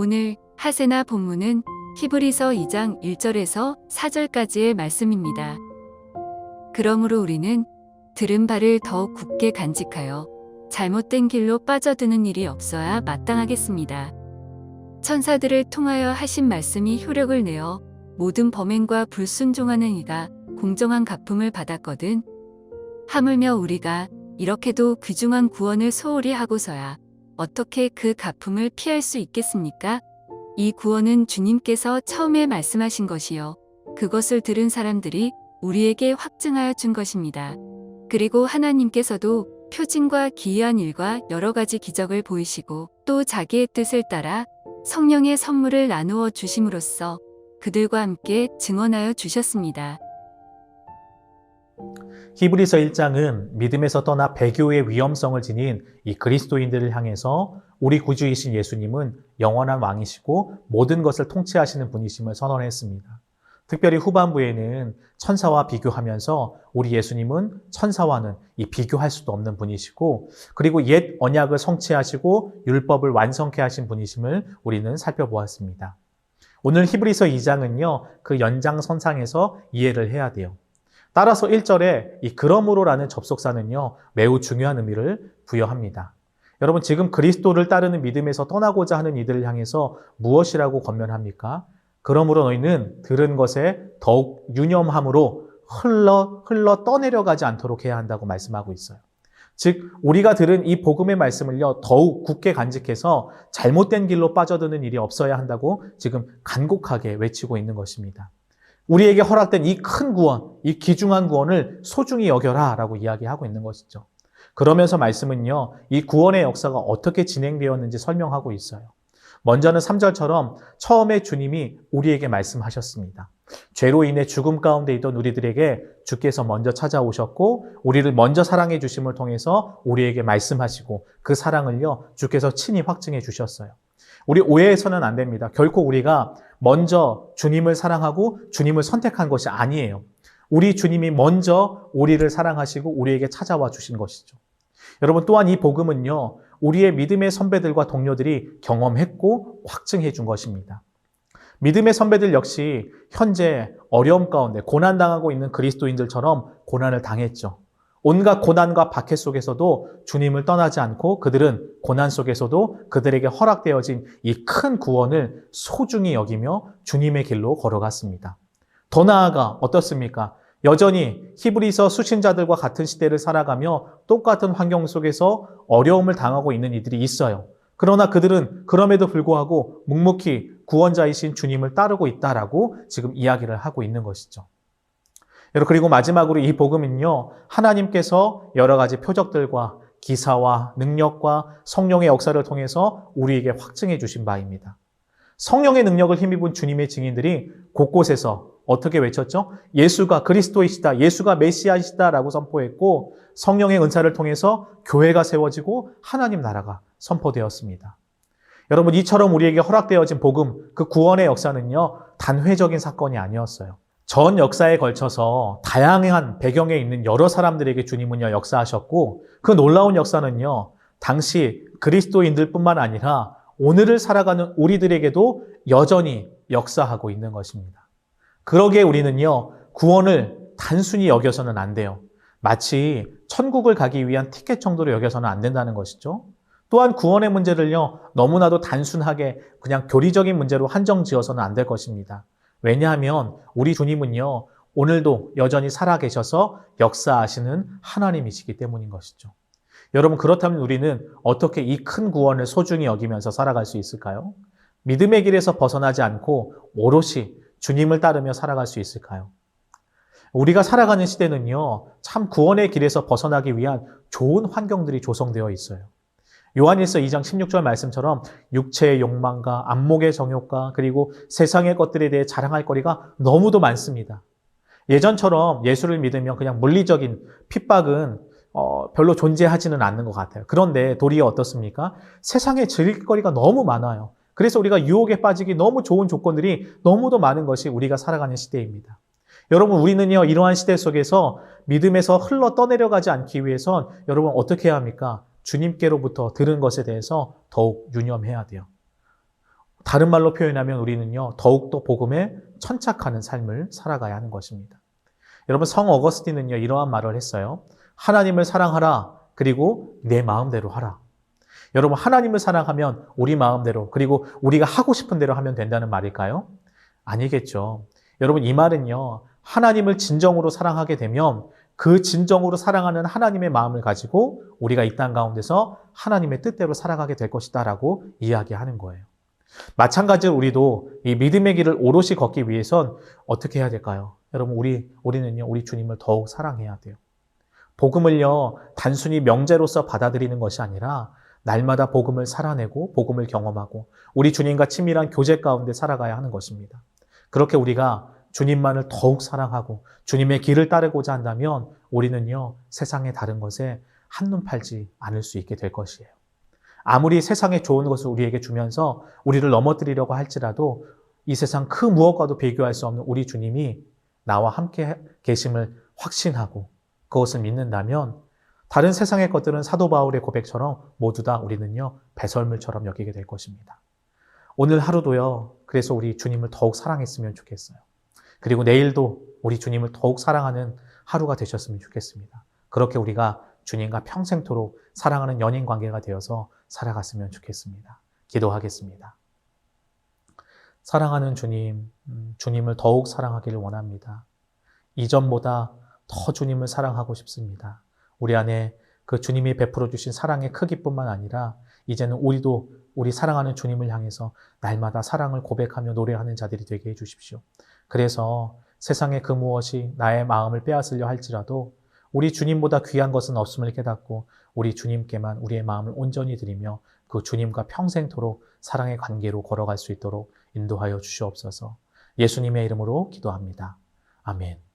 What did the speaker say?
오늘 하세나 본문은 히브리서 2장 1절에서 4절까지의 말씀입니다. 그러므로 우리는 들은 바를 더욱 굳게 간직하여 잘못된 길로 빠져드는 일이 없어야 마땅하겠습니다. 천사들을 통하여 하신 말씀이 효력을 내어 모든 범행과 불순종하는 이가 공정한 갚음을 받았거든. 하물며 우리가 이렇게도 귀중한 구원을 소홀히 하고서야 어떻게 그 갚음을 피할 수 있겠습니까? 이 구원은 주님께서 처음에 말씀하신 것이요, 그것을 들은 사람들이 우리에게 확증하여 준 것입니다. 그리고 하나님께서도 표징과 기이한 일과 여러 가지 기적을 보이시고 또 자기의 뜻을 따라 성령의 선물을 나누어 주심으로써 그들과 함께 증언하여 주셨습니다. 히브리서 1장은 믿음에서 떠나 배교의 위험성을 지닌 이 그리스도인들을 향해서 우리 구주이신 예수님은 영원한 왕이시고 모든 것을 통치하시는 분이심을 선언했습니다. 특별히 후반부에는 천사와 비교하면서 우리 예수님은 천사와는 비교할 수도 없는 분이시고, 그리고 옛 언약을 성취하시고 율법을 완성케 하신 분이심을 우리는 살펴보았습니다. 오늘 히브리서 2장은요, 그 연장선상에서 이해를 해야 돼요. 따라서 1절에 이 그러므로라는 접속사는요, 매우 중요한 의미를 부여합니다. 여러분, 지금 그리스도를 따르는 믿음에서 떠나고자 하는 이들을 향해서 무엇이라고 권면합니까? 그러므로 너희는 들은 것에 더욱 유념함으로 흘러 떠내려가지 않도록 해야 한다고 말씀하고 있어요. 즉, 우리가 들은 이 복음의 말씀을요, 더욱 굳게 간직해서 잘못된 길로 빠져드는 일이 없어야 한다고 지금 간곡하게 외치고 있는 것입니다. 우리에게 허락된 이 큰 구원, 이 귀중한 구원을 소중히 여겨라 라고 이야기하고 있는 것이죠. 그러면서 말씀은요, 이 구원의 역사가 어떻게 진행되었는지 설명하고 있어요. 먼저는 3절처럼 처음에 주님이 우리에게 말씀하셨습니다. 죄로 인해 죽음 가운데 있던 우리들에게 주께서 먼저 찾아오셨고 우리를 먼저 사랑해 주심을 통해서 우리에게 말씀하시고 그 사랑을요, 주께서 친히 확증해 주셨어요. 우리 오해해서는 안 됩니다. 결코 우리가 먼저 주님을 사랑하고 주님을 선택한 것이 아니에요. 우리 주님이 먼저 우리를 사랑하시고 우리에게 찾아와 주신 것이죠. 여러분, 또한 이 복음은요, 우리의 믿음의 선배들과 동료들이 경험했고 확증해 준 것입니다. 믿음의 선배들 역시 현재 어려움 가운데 고난당하고 있는 그리스도인들처럼 고난을 당했죠. 온갖 고난과 박해 속에서도 주님을 떠나지 않고 그들은 고난 속에서도 그들에게 허락되어진 이 큰 구원을 소중히 여기며 주님의 길로 걸어갔습니다. 더 나아가 어떻습니까? 여전히 히브리서 수신자들과 같은 시대를 살아가며 똑같은 환경 속에서 어려움을 당하고 있는 이들이 있어요. 그러나 그들은 그럼에도 불구하고 묵묵히 구원자이신 주님을 따르고 있다라고 지금 이야기를 하고 있는 것이죠. 여러분, 그리고 마지막으로 이 복음은요, 하나님께서 여러 가지 표적들과 기사와 능력과 성령의 역사를 통해서 우리에게 확증해 주신 바입니다. 성령의 능력을 힘입은 주님의 증인들이 곳곳에서 어떻게 외쳤죠? 예수가 그리스도이시다, 예수가 메시아이시다라고 선포했고 성령의 은사를 통해서 교회가 세워지고 하나님 나라가 선포되었습니다. 여러분, 이처럼 우리에게 허락되어진 복음, 그 구원의 역사는요, 단회적인 사건이 아니었어요. 전 역사에 걸쳐서 다양한 배경에 있는 여러 사람들에게 주님은요, 역사하셨고 그 놀라운 역사는요, 당시 그리스도인들뿐만 아니라 오늘을 살아가는 우리들에게도 여전히 역사하고 있는 것입니다. 그러기에 우리는요, 구원을 단순히 여겨서는 안 돼요. 마치 천국을 가기 위한 티켓 정도로 여겨서는 안 된다는 것이죠. 또한 구원의 문제를요, 너무나도 단순하게 그냥 교리적인 문제로 한정 지어서는 안 될 것입니다. 왜냐하면 우리 주님은요, 오늘도 여전히 살아계셔서 역사하시는 하나님이시기 때문인 것이죠. 여러분, 그렇다면 우리는 어떻게 이 큰 구원을 소중히 여기면서 살아갈 수 있을까요? 믿음의 길에서 벗어나지 않고 오롯이 주님을 따르며 살아갈 수 있을까요? 우리가 살아가는 시대는요, 참 구원의 길에서 벗어나기 위한 좋은 환경들이 조성되어 있어요. 요한일서 2장 16절 말씀처럼 육체의 욕망과 안목의 정욕과 그리고 세상의 것들에 대해 자랑할 거리가 너무도 많습니다. 예전처럼 예수를 믿으면 그냥 물리적인 핍박은 별로 존재하지는 않는 것 같아요. 그런데 도리어 어떻습니까? 세상에 즐길 거리가 너무 많아요. 그래서 우리가 유혹에 빠지기 너무 좋은 조건들이 너무도 많은 것이 우리가 살아가는 시대입니다. 여러분, 우리는요, 이러한 시대 속에서 믿음에서 흘러 떠내려가지 않기 위해선 여러분 어떻게 해야 합니까? 주님께로부터 들은 것에 대해서 더욱 유념해야 돼요. 다른 말로 표현하면 우리는요, 더욱더 복음에 천착하는 삶을 살아가야 하는 것입니다. 여러분, 성 어거스틴은요, 이러한 말을 했어요. 하나님을 사랑하라. 그리고 내 마음대로 하라. 여러분, 하나님을 사랑하면 우리 마음대로, 그리고 우리가 하고 싶은 대로 하면 된다는 말일까요? 아니겠죠. 여러분, 이 말은요, 하나님을 진정으로 사랑하게 되면 그 진정으로 사랑하는 하나님의 마음을 가지고 우리가 이 땅 가운데서 하나님의 뜻대로 살아가게 될 것이다 라고 이야기하는 거예요. 마찬가지로 우리도 이 믿음의 길을 오롯이 걷기 위해선 어떻게 해야 될까요? 여러분, 우리는요, 우리 주님을 더욱 사랑해야 돼요. 복음을요, 단순히 명제로서 받아들이는 것이 아니라 날마다 복음을 살아내고 복음을 경험하고 우리 주님과 친밀한 교제 가운데 살아가야 하는 것입니다. 그렇게 우리가 주님만을 더욱 사랑하고 주님의 길을 따르고자 한다면 우리는요, 세상의 다른 것에 한눈 팔지 않을 수 있게 될 것이에요. 아무리 세상에 좋은 것을 우리에게 주면서 우리를 넘어뜨리려고 할지라도 이 세상 그 무엇과도 비교할 수 없는 우리 주님이 나와 함께 계심을 확신하고 그것을 믿는다면 다른 세상의 것들은 사도 바울의 고백처럼 모두 다 우리는요, 배설물처럼 여기게 될 것입니다. 오늘 하루도요, 그래서 우리 주님을 더욱 사랑했으면 좋겠어요. 그리고 내일도 우리 주님을 더욱 사랑하는 하루가 되셨으면 좋겠습니다. 그렇게 우리가 주님과 평생토록 사랑하는 연인 관계가 되어서 살아갔으면 좋겠습니다. 기도하겠습니다. 사랑하는 주님, 주님을 더욱 사랑하기를 원합니다. 이전보다 더 주님을 사랑하고 싶습니다. 우리 안에 그 주님이 베풀어 주신 사랑의 크기뿐만 아니라 이제는 우리도 우리 사랑하는 주님을 향해서 날마다 사랑을 고백하며 노래하는 자들이 되게 해주십시오. 그래서 세상의 그 무엇이 나의 마음을 빼앗으려 할지라도 우리 주님보다 귀한 것은 없음을 깨닫고 우리 주님께만 우리의 마음을 온전히 드리며 그 주님과 평생토록 사랑의 관계로 걸어갈 수 있도록 인도하여 주시옵소서. 예수님의 이름으로 기도합니다. 아멘.